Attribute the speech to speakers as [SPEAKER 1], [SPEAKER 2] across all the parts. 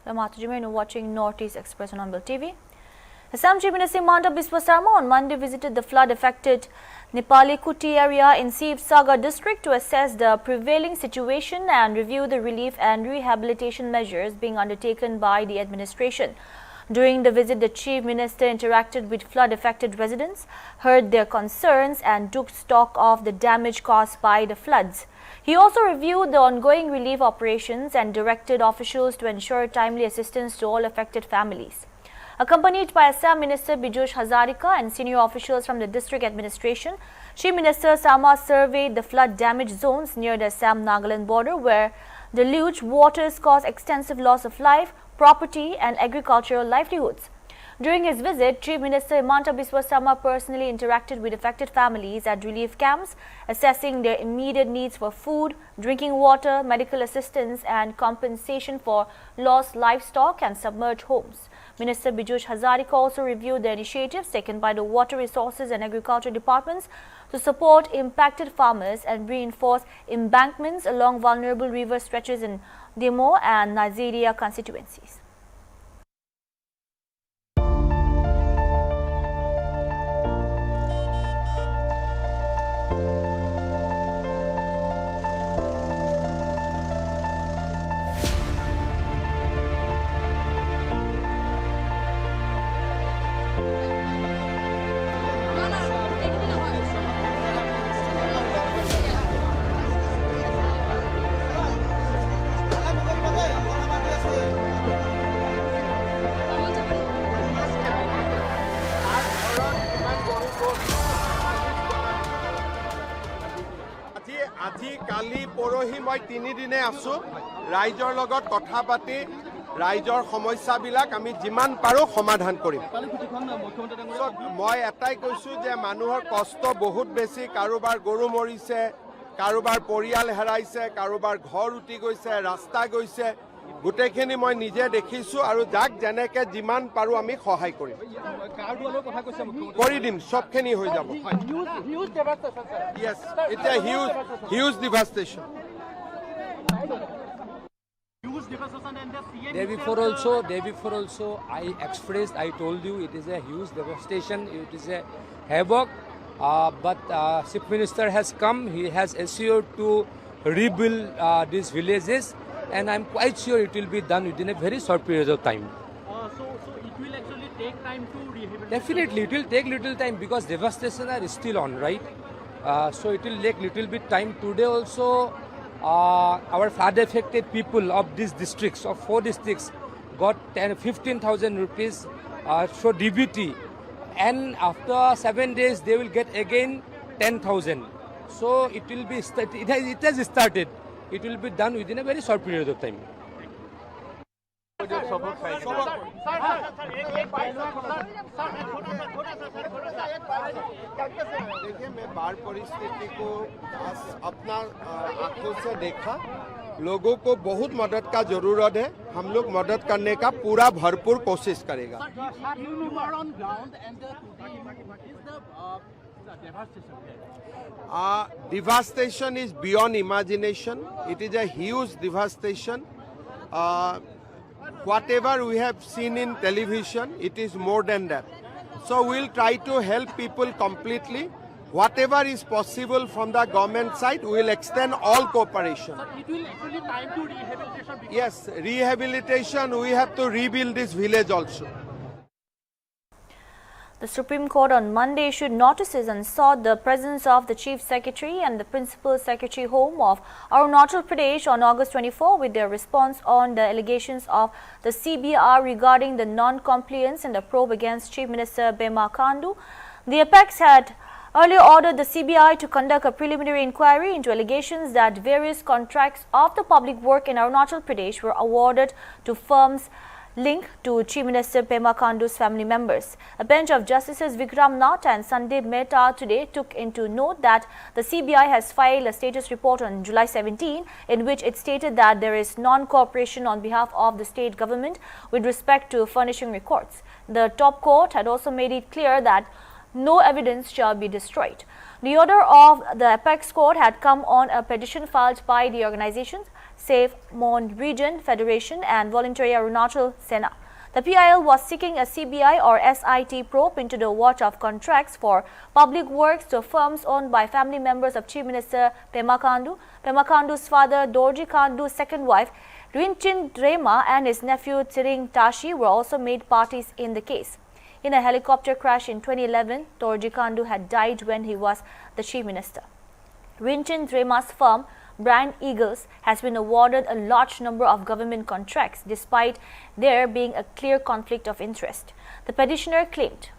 [SPEAKER 1] You're watching Northeast Express on Ambel TV. Assam Chief Minister Himanta Biswa Sarma on Monday visited the flood-affected Nepali Kuti area in Sivsagar district to assess the prevailing situation and review the relief and rehabilitation measures being undertaken by the administration. During the visit, the Chief Minister interacted with flood-affected residents, heard their concerns and took stock of the damage caused by the floods. He also reviewed the ongoing relief operations and directed officials to ensure timely assistance to all affected families. Accompanied by Assam Minister Bijosh Hazarika and senior officials from the district administration, Chief Minister Sarma surveyed the flood-damaged zones near the Assam-Nagaland border where deluge waters caused extensive loss of life, property and agricultural livelihoods. During his visit, Chief Minister Himanta Biswa Sarma personally interacted with affected families at relief camps, assessing their immediate needs for food, drinking water, medical assistance and compensation for lost livestock and submerged homes. Minister Bijosh Hazarika also reviewed the initiatives taken by the Water Resources and Agriculture departments to support impacted farmers and reinforce embankments along vulnerable river stretches in Demo and Naziria constituencies.
[SPEAKER 2] আজি কালি পৰহি মই 3 দিনে আছো ৰাইজৰ লগত কথা পাতি ৰাইজৰ সমস্যাবিলাক আমি যিমান পাৰো সমাধান কৰিম মই এটাই কৈছো যে মানুহৰ কষ্ট বহুত বেছি কাৰোবাৰ গৰু মৰিছে কাৰোবাৰ পৰিয়াল হেৰাইছে কাৰোবাৰ ঘৰ উটি গৈছে ৰাস্তা গৈছে গোটেইখিনি মই নিজে দেখিছো আৰু যাক যেনেকে যিমান পাৰো আমি সহায় কৰিম কৰি দিম সবখিনি হৈ যাব yes it's a huge devastation
[SPEAKER 3] Day before also I told you it is a huge devastation, it is a havoc, but Chief Minister has come, he has assured to rebuild these villages and I'm quite sure it will be done within a very short period of time.
[SPEAKER 4] So it will actually take time to rehabilitate?
[SPEAKER 3] Definitely, it will take little time because devastation are still on, right? So it will take little bit time. Today also, our flood-affected people of these districts, of 4 districts, got 15,000 rupees so DBT, and after 7 days they will get again 10,000. So it will be it has started. It will be done within a very short period of time.
[SPEAKER 2] देखिए मैं बाढ़ परिस्थिति को अपना आंखों से देखा लोगों को बहुत मदद का जरूरत है हम लोग मदद करने का पूरा भरपूर कोशिश करेगा devastation is beyond imagination. It is a huge devastation. Whatever we have seen in television, it is more than that. So we'll try to help people completely. Whatever is possible from the government side, we will extend all cooperation.
[SPEAKER 4] Sir, it will actually time to rehabilitation?
[SPEAKER 2] Yes, rehabilitation, we have to rebuild this village also.
[SPEAKER 1] The Supreme Court on Monday issued notices and sought the presence of the Chief Secretary and the Principal Secretary Home of Arunachal Pradesh on August 24 with their response on the allegations of the CBR regarding the non-compliance in the probe against Chief Minister Pema Khandu. The apex had earlier ordered the CBI to conduct a preliminary inquiry into allegations that various contracts of the public work in Arunachal Pradesh were awarded to firms linked to Chief Minister Pema Khandu's family members. A bench of Justices Vikram Nath and Sandeep Mehta today took into note that the CBI has filed a status report on July 17 in which it stated that there is non-cooperation on behalf of the state government with respect to furnishing records. The top court had also made it clear that no evidence shall be destroyed. The order of the apex court had come on a petition filed by the organizations Save Mon Region Federation and Voluntary Arunachal Sena. The PIL was seeking a CBI or SIT probe into the award of contracts for public works to firms owned by family members of Chief Minister Pema Khandu. Pema Khandu's father, Dorji Khandu's second wife, Rinchen Drema, and his nephew, Tiring Tashi, were also made parties in the case. In a helicopter crash in 2011, Dorji Khandu had died when he was the Chief Minister. Rinchen Drema's firm, Brand Eagles, has been awarded a large number of government contracts despite there being a clear conflict of interest. The petitioner claimed.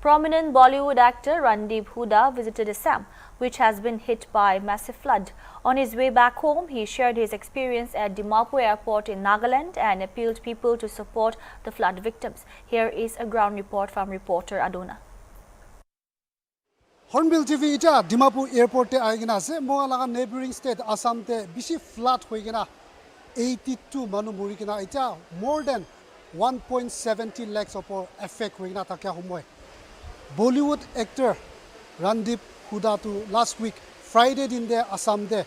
[SPEAKER 1] Prominent Bollywood actor Randeep Hooda visited Assam, which has been hit by massive flood. On his way back home, he shared his experience at Dimapur Airport in Nagaland and appealed people to support the flood victims. Here is a ground report from reporter Aduna.
[SPEAKER 5] Hornbill TV ita Dimapur Airport te aigina ase mo alaga neighboring state Assam te bishi flood hoigina 82 manu murikina ita more than 1.70 lakhs of effect hoigina takya homoy. Bollywood actor Randeep Hooda to last week Friday din de Assam de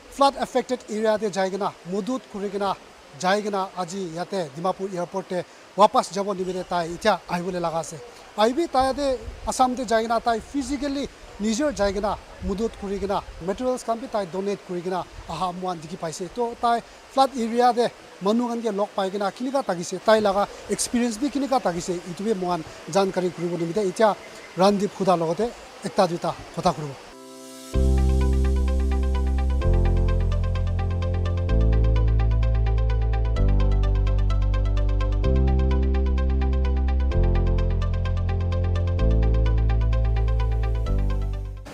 [SPEAKER 5] flood affected area de jaigina mudut kurigina jaigina aji yate Dimapur Airport te wapas jabo nimide tai ita aibole laga ase aibi tai de Assam de jaigina tai physically nijor jaigina mudut kurigina materials kan bi tai donate kurigina aha muan diki paise to tai flood area de manugan ge lok paigina kinika tagise tai laga experience bi kinika tagise itube muan jankari kuribo nimide ita Randeep Hooda logote ekta duita kotha kuribo.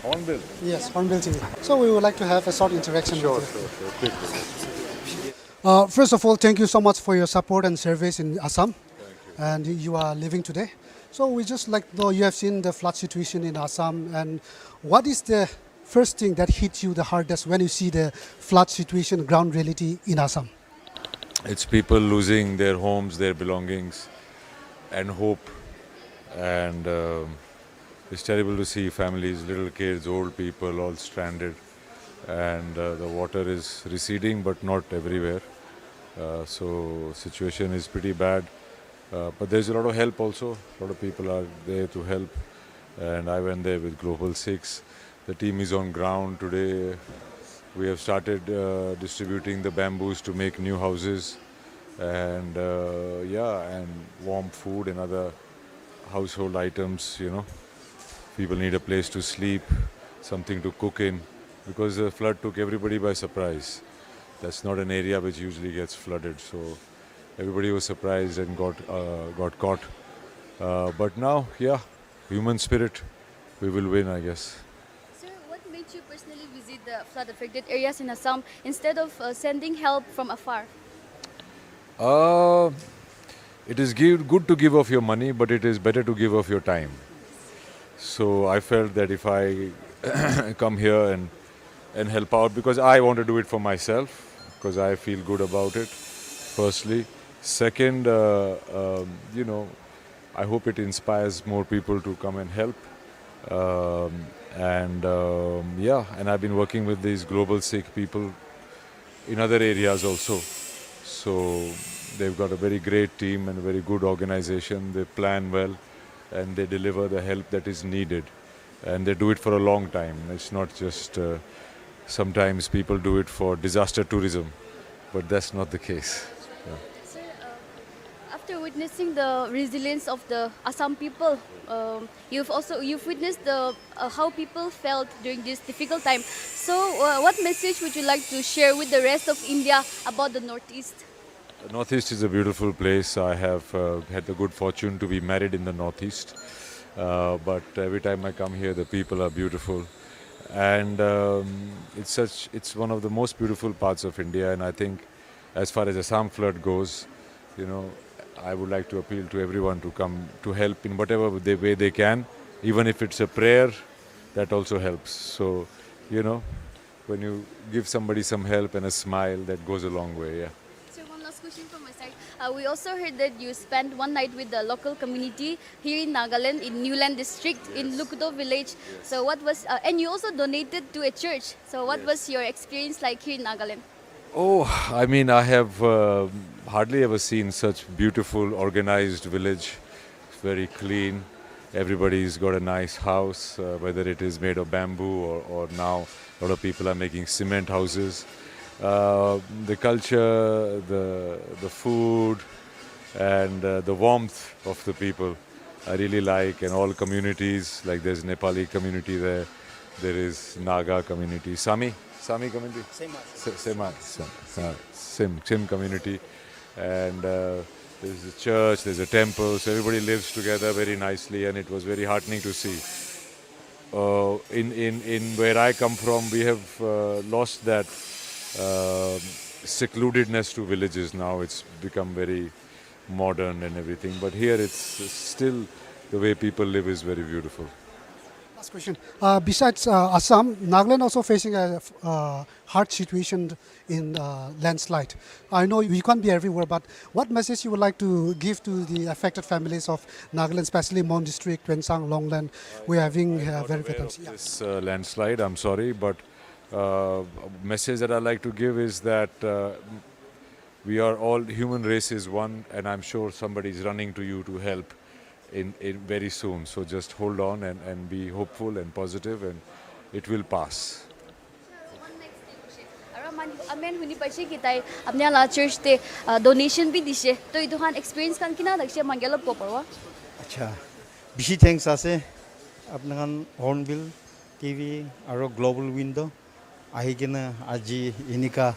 [SPEAKER 6] Hornbill?
[SPEAKER 5] Yes, Hornbill TV. So we would like to have a short interaction with you.
[SPEAKER 6] Sure.
[SPEAKER 5] First of all, thank you so much for your support and service in Assam. And you are living today. So we just like to know, you have seen the flood situation in Assam, and what is the first thing that hits you the hardest when you see the flood situation, ground reality in Assam?
[SPEAKER 6] It's people losing their homes, their belongings, and hope. And it's terrible to see families, little kids, old people, all stranded. And the water is receding, but not everywhere. So situation is pretty bad. But there's a lot of help also. A lot of people are there to help. And I went there with Global 6. The team is on ground today. We have started distributing the bamboos to make new houses. And and warm food and other household items, you know. People need a place to sleep, something to cook in. Because the flood took everybody by surprise. That's not an area which usually gets flooded. So everybody was surprised and got caught. But now, human spirit, we will win, I guess.
[SPEAKER 7] Sir, what made you personally visit the flood-affected areas in Assam instead of sending help from afar?
[SPEAKER 6] It is good to give off your money, but it is better to give off your time. So I felt that if I come here and help out, because I want to do it for myself, because I feel good about it, firstly. Second, I hope it inspires more people to come and help. And I've been working with these Global Sikh people in other areas also. So they've got a very great team and a very good organization. They plan well and they deliver the help that is needed. And they do it for a long time. It's not just sometimes people do it for disaster tourism, but that's not the case. Yeah.
[SPEAKER 7] Sir, after witnessing the resilience of the Assam people, you've witnessed how people felt during this difficult time. So, what message would you like to share with the rest of India about the Northeast?
[SPEAKER 6] The Northeast is a beautiful place. I have had the good fortune to be married in the Northeast. But every time I come here, the people are beautiful. And it's one of the most beautiful parts of India. And I think as far as Assam flood goes, I would like to appeal to everyone to come to help in whatever way they can. Even if it's a prayer, that also helps. So, when you give somebody some help and a smile, that goes a long way, yeah.
[SPEAKER 7] Sir, one last question from my side. We also heard that you spent one night with the local community here in Nagaland, in Newland district, in Lukdo village. So what was, and you also donated to a church. So what was your experience like here in Nagaland?
[SPEAKER 6] Oh, I mean, I have hardly ever seen such beautiful, organized village. Very clean. Everybody's got a nice house, whether it is made of bamboo or now a lot of people are making cement houses. The culture, the food, and the warmth of the people I really like, and all communities, like there's Nepali community there, there is Naga community, Sami community? Sim community, and there's a church, there's a temple, so everybody lives together very nicely, and it was very heartening to see. In where I come from, we have lost that secludedness to villages now. It's become very modern and everything, but here it's still the way people live is very beautiful.
[SPEAKER 5] Last question. Besides Assam, Nagaland also facing a hard situation in landslide. I know we can't be everywhere, but what message you would like to give to the affected families of Nagaland, especially Mon District, Twensang, Longland? We're having very bad
[SPEAKER 6] This landslide, I'm sorry, but message that I like to give is that we are all, human race is one, and I'm sure somebody is running to you to help in very soon. So just hold on and be hopeful and positive, and it will pass.
[SPEAKER 7] Amen huni paise kitai apne la church te donation bi dise to itu han experience kan kina dakshe mangelop ko parwa.
[SPEAKER 8] Acha bishi thanks ase apnahan Hornbill TV aro Global Window ahi kena aji inika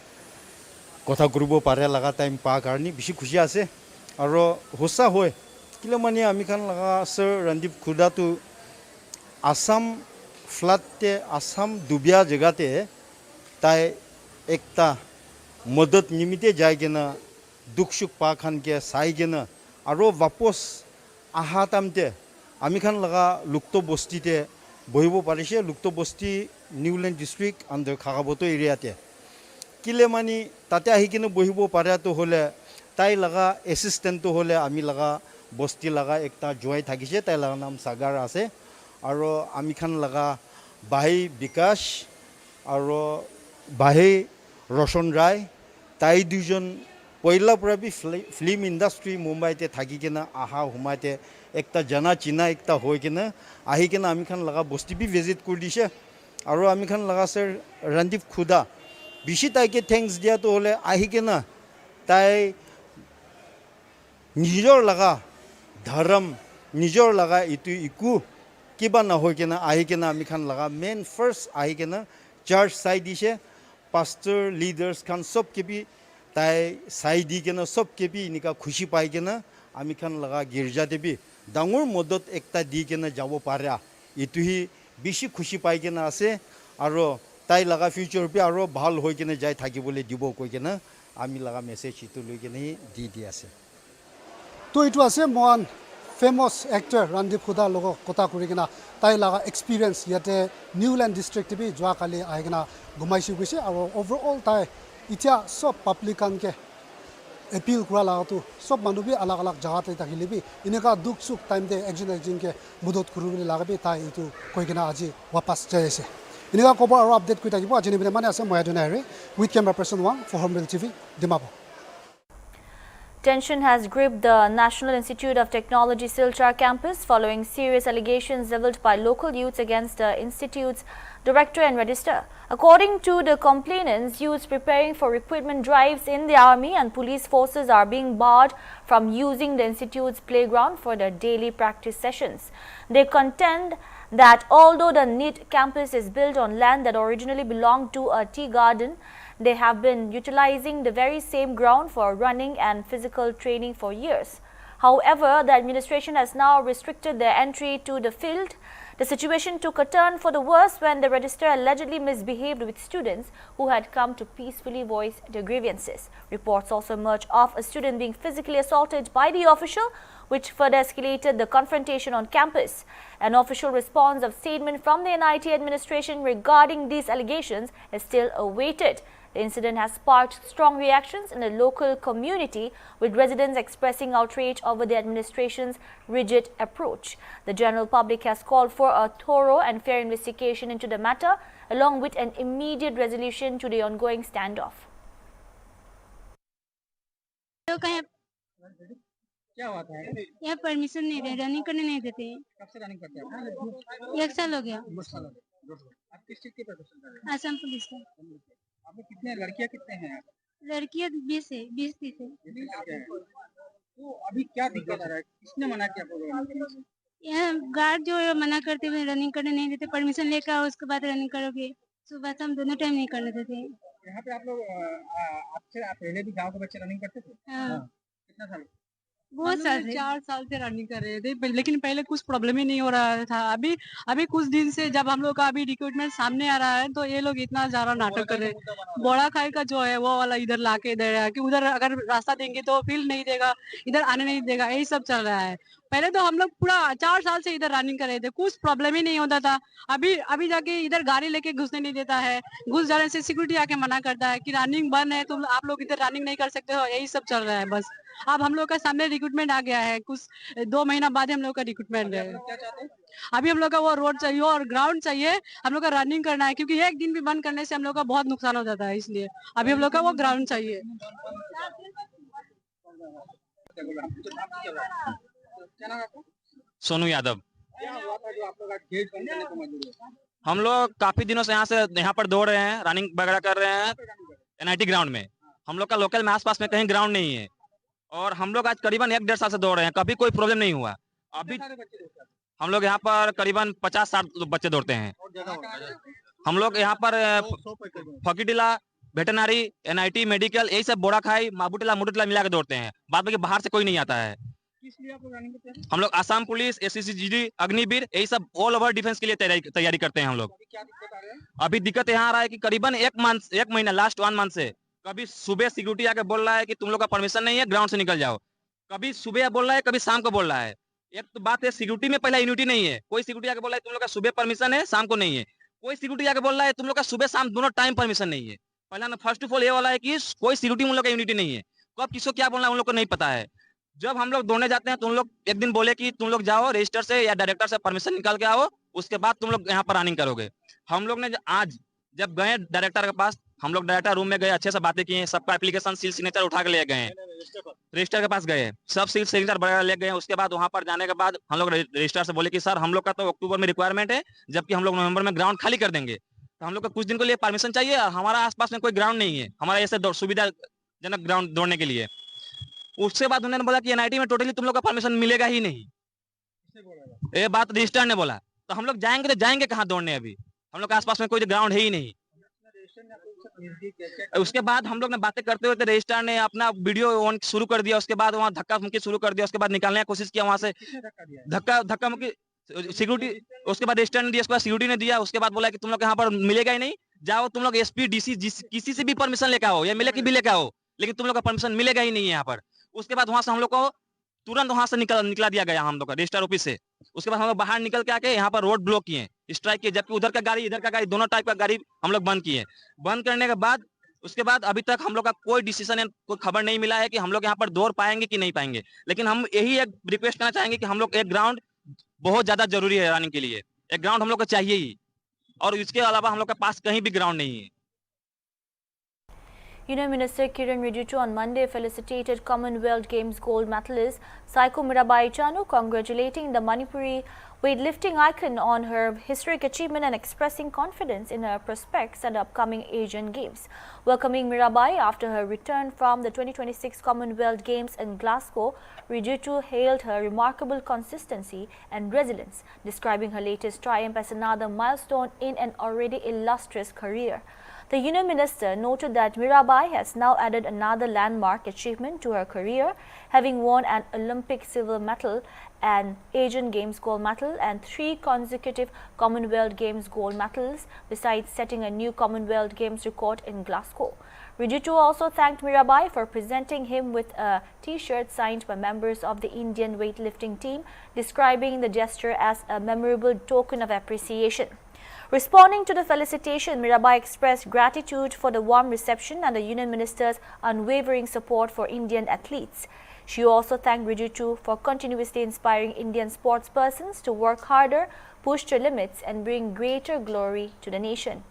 [SPEAKER 8] kotha grupo pare laga time pa karni bishi khushi ase aro hosa hoy kila mani ami khan laga sir Randip Khuda tu Assam flood te Assam dubya jaga te tai ekta मदद निमित्ते जायगेना दुख सुख पा खान के साइगेना आरो वापस आहा तामते आमी खान लगा लुक्तो बस्तीते बहिबो पारिसे लुक्तो बस्ती न्यूलैंड डिस्ट्रिक्ट अंडर खागाबतो एरियाते किले मानी ताते आहिकेने बहिबो पारा तो होले ताई लगा असिस्टेंट तो होले आमी लगा बस्ती लगा एकता जॉय थाकिसे ताई लगा नाम सागर आसे आरो आमी खान लगा बाही विकास आरो बाही रोशन राय ताई दुजन पहिला पुरा भी फिल्म इंडस्ट्री मुंबई ते थाकी केना आहा हुमाते एकता जना चिना एकता होय केना आही केना आमी खान लगा बस्ती भी विजिट कर दिसे आरो आमी खान लगा सर रणदीप खुदा बिशी ताई के थैंक्स दिया तो होले आही केना ताई निजर लगा धर्म निजर लगा इतु इकु किबा ना होय केना आही केना आमी खान लगा मेन फर्स्ट आही केना चर्च साइ दिसे pastor leaders kan sob ke bi tai sai di ke na sob ke bi nika khushi pai ke na ami khan laga girja de bi dangor modot ekta di ke na jabo parya itu hi bishi khushi pai ke na ase aro tai laga future bi aro bhal hoi ke na jai thaki bole dibo koi ke na ami laga message itu loi ke ni di ase
[SPEAKER 5] to itu ase mohan famous actor Randip Khuda logo kota kurigena tai laga experience yate Newland district bi jwa kali aigena gumaisi gise aro overall tai itia sob public kan ke appeal kura laga tu sob manu bi alag alag jaga te takile bi ineka duk suk time de action ke mudot kurubile laga bi tai itu koigena aji wapas jaise ineka kobo aro update kuita kibo ajini bine mane ase moya donare with camera person 1 for Hornbill TV Dimapur.
[SPEAKER 1] Tension has gripped the National Institute of Technology Silchar campus following serious allegations leveled by local youths against the institute's director and registrar. According to the complainants, youths preparing for recruitment drives in the army and police forces are being barred from using the institute's playground for their daily practice sessions. They contend that although the NIT campus is built on land that originally belonged to a tea garden, they have been utilizing the very same ground for running and physical training for years. However, the administration has now restricted their entry to the field. The situation took a turn for the worse when the registrar allegedly misbehaved with students who had come to peacefully voice their grievances. Reports also emerged of a student being physically assaulted by the official, which further escalated the confrontation on campus. An official response of statement from the NIT administration regarding these allegations is still awaited. The incident has sparked strong reactions in the local community, with residents expressing outrage over the administration's rigid approach. The general public has called for a thorough and fair investigation into the matter, along with an immediate resolution to the ongoing standoff.
[SPEAKER 9] क्या हुआ था?
[SPEAKER 10] यहाँ permission नहीं दे, running करने नहीं देते हैं।
[SPEAKER 9] कब से रनिंग करते हैं?
[SPEAKER 10] 1 साल हो गया।
[SPEAKER 9] आप किस चीज की प्रिपरेशन कर रहे हैं?
[SPEAKER 10] आसाम पुलिस का।
[SPEAKER 9] आप लोग कितने लड़कियां कितने हैं?
[SPEAKER 10] लड़कियां 20 है, 20-30 है।
[SPEAKER 9] तो अभी क्या दिक्कत आ रहा है? किसने मना किया आपको रनिंग करने से?
[SPEAKER 10] यहाँ गार्ड जो है मना करते हुए रनिंग करने नहीं देते, परमिशन लेकर आओ उसके बाद रनिंग करोगे। सुबह शाम दोनों टाइम नहीं करने देते हैं।
[SPEAKER 9] यहाँ पे आप लोग आपसे पहले भी गांव के बच्चे रनिंग करते थे?
[SPEAKER 10] हाँ।
[SPEAKER 9] कितना साल?
[SPEAKER 10] बहुत साल से।
[SPEAKER 11] 4 साल से रनिंग कर रहे थे, लेकिन पहले कुछ प्रॉब्लम ही नहीं हो रहा था। अभी कुछ दिन से जब हम लोग का अभी रिक्रूटमेंट सामने आ रहा है तो ये लोग इतना ज्यादा नाटक कर रहे हैं। बोड़ा खाई का जो है वो वाला इधर लाके दे रहा है कि उधर अगर रास्ता देंगे तो फील्ड नहीं देगा, इधर आने नहीं देगा, यही सब चल रहा है। पहले तो हम लोग पूरा 4 साल से इधर रनिंग कर रहे थे, कुछ प्रॉब्लम ही नहीं होता था। अभी जाके इधर गाड़ी लेके घुसने नहीं देता है, घुस जाने से सिक्योरिटी आके मना करता है कि रनिंग बंद है, तुम आप लोग इधर रनिंग नहीं कर सकते हो, यही सब चल रहा है बस। अब हम लोग का सामने रिक्रूटमेंट आ गया है, कुछ 2 महीना बाद हम लोग का रिक्रूटमेंट है। अभी हम लोग का वो रोड चाहिए और ग्राउंड चाहिए, हम लोग का रनिंग करना है, क्योंकि एक दिन भी बंद करने से हम लोग का बहुत नुकसान हो जाता है, इसलिए अभी हम लोग का वो ग्राउंड चाहिए।
[SPEAKER 12] सोनू यादव।
[SPEAKER 9] क्या हुआ था जो आप लोग आज गेट बंद करने को मजबूर हुए?
[SPEAKER 12] हम लोग काफी दिनों से यहाँ पर दौड़ रहे हैं, रनिंग वगैरह कर रहे हैं NIT ग्राउंड में। हम लोग का लोकल में आसपास में कहीं ग्राउंड नहीं है और हम लोग आज करीबन 1-1.5 साल से दौड़ रहे हैं, कभी कोई प्रॉब्लम नहीं हुआ। अभी हम लोग यहाँ पर करीबन 50-60 बच्चे दौड़ते हैं। हम लोग यहाँ पर फकीटिला, वेटनरी, NIT, मेडिकल, यही सब बोड़ा खाई, माबूटिला मुडुटिला मिला के दौड़ते हैं। बाद में बाहर से कोई नहीं आता है। हम लोग आसाम पुलिस, SSGD, अग्निवीर, यही सब ऑल ओवर डिफेंस के लिए तैयारी करते हैं हम लोग। अभी दिक्कत यहाँ आ रहा है कि करीबन 1 महीना लास्ट 1 मंथ से कभी सुबह सिक्योरिटी आके बोल रहा है कि तुम लोग का परमिशन नहीं है, ग्राउंड से निकल जाओ। कभी सुबह बोल रहा है, कभी शाम को बोल रहा है। एक तो बात है सिक्योरिटी में पहला यूनिटी नहीं है। कोई सिक्योरिटी आके बोल रहा है तुम लोग का सुबह परमिशन है, शाम को नहीं है। कोई सिक्योरिटी आके बोल रहा है तुम लोग का सुबह शाम दोनों टाइम परमिशन नहीं है। पहला ना फर्स्ट ऑफ ऑल ये वाला है कि कोई सिक्योरिटी उन लोग का यूनिटी नहीं है। कब किसको क्या बोलना है उन लोग को नहीं पता है। जब हम लोग दौड़ने जाते हैं तो उन लोग एक दिन बोले कि तुम लोग जाओ रजिस्टर से या डायरेक्टर से परमिशन निकाल के आओ, उसके बाद तुम लोग यहाँ पर रनिंग करोगे। हम लोग ने आज जब गए डायरेक्टर के पास, हम लोग डायरेक्टर रूम में गए, अच्छे से बातें किए, सबका एप्लीकेशन सील सिग्नेचर उठा के ले गए, रजिस्टर के पास गए, सब सील सिग्नेचर वगैरह ले गए। उसके बाद वहां पर जाने के बाद हम लोग रजिस्टर से बोले कि सर हम लोग का तो अक्टूबर में रिक्वायरमेंट है, जबकि हम लोग नवंबर में ग्राउंड खाली कर देंगे, तो हम लोग का कुछ दिन के लिए परमिशन चाहिए और हमारा आसपास में कोई ग्राउंड नहीं है हमारा ऐसे सुविधाजनक ग्राउंड दौड़ने के लिए। उसके बाद उन्होंने बोला कि NIT में टोटली तुम लोग का परमिशन मिलेगा ही नहीं। ये बात रजिस्टर ने बोला। तो हम लोग जाएंगे तो जाएंगे कहाँ दौड़ने? अभी हम लोग के आसपास में कोई ग्राउंड है ही नहीं। उसके बाद हम लोग ने बातें करते हुए रजिस्टर ने अपना वीडियो ऑन शुरू कर दिया। उसके बाद वहाँ धक्का मुक्की शुरू कर दिया। उसके बाद निकालने की कोशिश किया वहां से, धक्का मुक्की सिक्योरिटी। उसके बाद रजिस्टर ने दिया, उसके बाद सिक्योरिटी ने दिया। उसके बाद बोला कि तुम लोग यहाँ पर मिलेगा ही नहीं, जाओ तुम लोग SP DC किसी से भी परमिशन लेकर आओ या मिले की भी लेकर आओ, लेकिन तुम लोग का परमिशन मिलेगा ही नहीं है यहाँ पर। उसके बाद वहां से हम लोग को तुरंत वहां से निकला दिया गया हम लोग का रजिस्टर ऑफिस से। उसके बाद हम लोग बाहर निकल के आके यहाँ पर रोड ब्लॉक किए, स्ट्राइक किए, जबकि उधर का गाड़ी इधर का गाड़ी दोनों टाइप का गाड़ी हम लोग बंद किए। बंद करने के बाद उसके बाद अभी तक हम लोग का कोई डिसीजन है, कोई खबर नहीं मिला है कि हम लोग यहाँ पर दौड़ पाएंगे कि नहीं पाएंगे। लेकिन हम यही एक रिक्वेस्ट करना चाहेंगे कि हम लोग एक ग्राउंड बहुत ज्यादा जरूरी है रनिंग के लिए, एक ग्राउंड हम लोग को चाहिए ही, और इसके अलावा हम लोग के पास कहीं भी ग्राउंड नहीं है।
[SPEAKER 1] Union Minister Kiren Rijiju on Monday felicitated Commonwealth Games gold medalist Saiko Mirabai Chanu, congratulating the Manipuri weightlifting icon on her historic achievement and expressing confidence in her prospects at the upcoming Asian Games. Welcoming Mirabai after her return from the 2026 Commonwealth Games in Glasgow, Rijiju hailed her remarkable consistency and resilience, describing her latest triumph as another milestone in an already illustrious career. The Union Minister noted that Mirabai has now added another landmark achievement to her career, having won an Olympic silver medal, an Asian Games gold medal and 3 consecutive Commonwealth Games gold medals, besides setting a new Commonwealth Games record in Glasgow. Rijitu also thanked Mirabai for presenting him with a T-shirt signed by members of the Indian weightlifting team, describing the gesture as a memorable token of appreciation. Responding to the felicitation, Mirabai expressed gratitude for the warm reception and the Union Minister's unwavering support for Indian athletes. She also thanked Rijitu for continuously inspiring Indian sportspersons to work harder, push their limits and bring greater glory to the nation.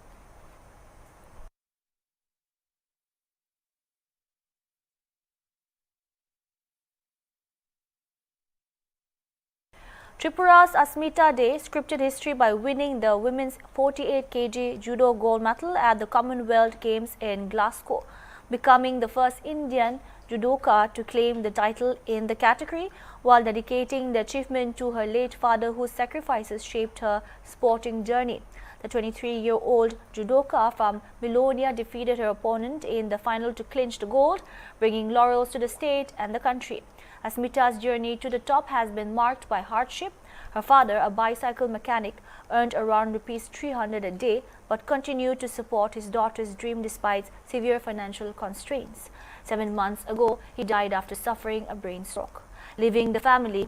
[SPEAKER 1] Tripura's Asmita Day scripted history by winning the women's 48 kg judo gold medal at the Commonwealth Games in Glasgow, becoming the first Indian judoka to claim the title in the category, while dedicating the achievement to her late father whose sacrifices shaped her sporting journey. The 23-year-old judoka from Milonia defeated her opponent in the final to clinch the gold, bringing laurels to the state and the country. Asmita's journey to the top has been marked by hardship. Her father, a bicycle mechanic, earned around ₹300 a day but continued to support his daughter's dream despite severe financial constraints. 7 months ago, he died after suffering a brain stroke, leaving the family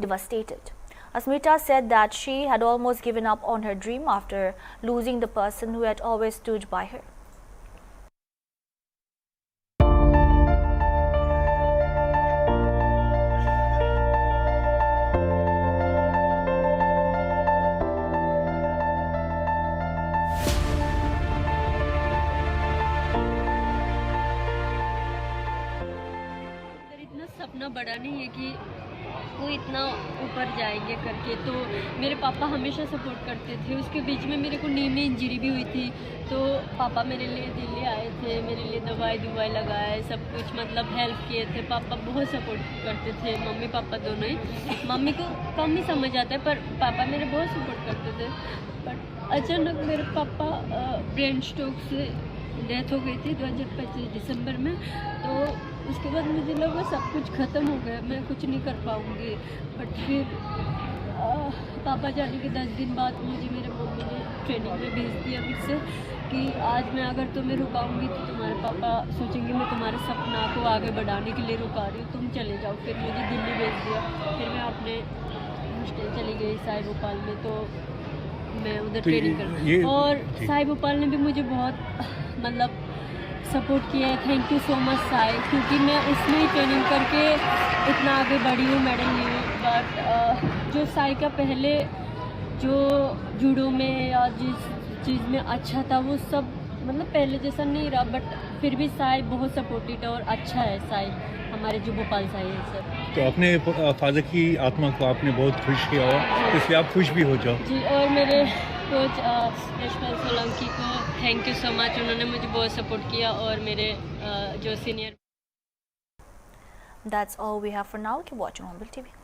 [SPEAKER 1] devastated. Asmita said that she had almost given up on her dream after losing the person who had always stood by her.
[SPEAKER 7] सपना बड़ा नहीं है कि वो इतना ऊपर जाएंगे करके, तो मेरे पापा हमेशा सपोर्ट करते थे। उसके बीच में मेरे को नी में इंजरी भी हुई थी, तो पापा मेरे लिए दिल्ली आए थे, मेरे लिए दवाई लगाए, सब कुछ मतलब हेल्प किए थे। पापा बहुत सपोर्ट करते थे, मम्मी पापा दोनों ही। मम्मी को कम ही समझ आता है, पर पापा मेरे बहुत सपोर्ट करते थे। बट अचानक मेरे पापा ब्रेन स्ट्रोक से डेथ हो गई थी 2025 दिसंबर में। तो उसके बाद मुझे लगा सब कुछ ख़त्म हो गया, मैं कुछ नहीं कर पाऊँगी। बट फिर पापा जाने के 10 दिन बाद मुझे मेरे मम्मी ने ट्रेनिंग में भेज दिया फिर से कि आज मैं अगर तुम्हें रुकाऊंगी तो तुम्हारे पापा सोचेंगे मैं तुम्हारे सपना को आगे बढ़ाने के लिए रुका रही हूँ, तुम चले जाओ। फिर मुझे दिल्ली भेज दिया, फिर मैं अपने हॉस्टल चली गई साई भोपाल में, तो मैं उधर ट्रेनिंग कर। और साई भोपाल ने भी मुझे बहुत मतलब सपोर्ट किया है। Thank you so much Sai, क्योंकि मैं उसमें ही ट्रेनिंग करके इतना आगे बढ़ी हूँ, मेडल ली हूँ। बट जो साई का पहले जो जूडो में या जिस चीज़ में अच्छा था वो सब मतलब पहले जैसा नहीं रहा, बट फिर भी साई बहुत सपोर्टिव और अच्छा है। साई हमारे जो भोपाल साई है सर।
[SPEAKER 13] तो अपने फादर की आत्मा को आपने बहुत खुश किया और इसलिए आप खुश भी हो जाओ
[SPEAKER 7] जी। और मेरे कोच यशपाल सोलंकी को थैंक यू सो मच, उन्होंने मुझे बहुत सपोर्ट किया। और मेरे जो senior.
[SPEAKER 1] That's all we have for now. Keep watching Hornbill TV.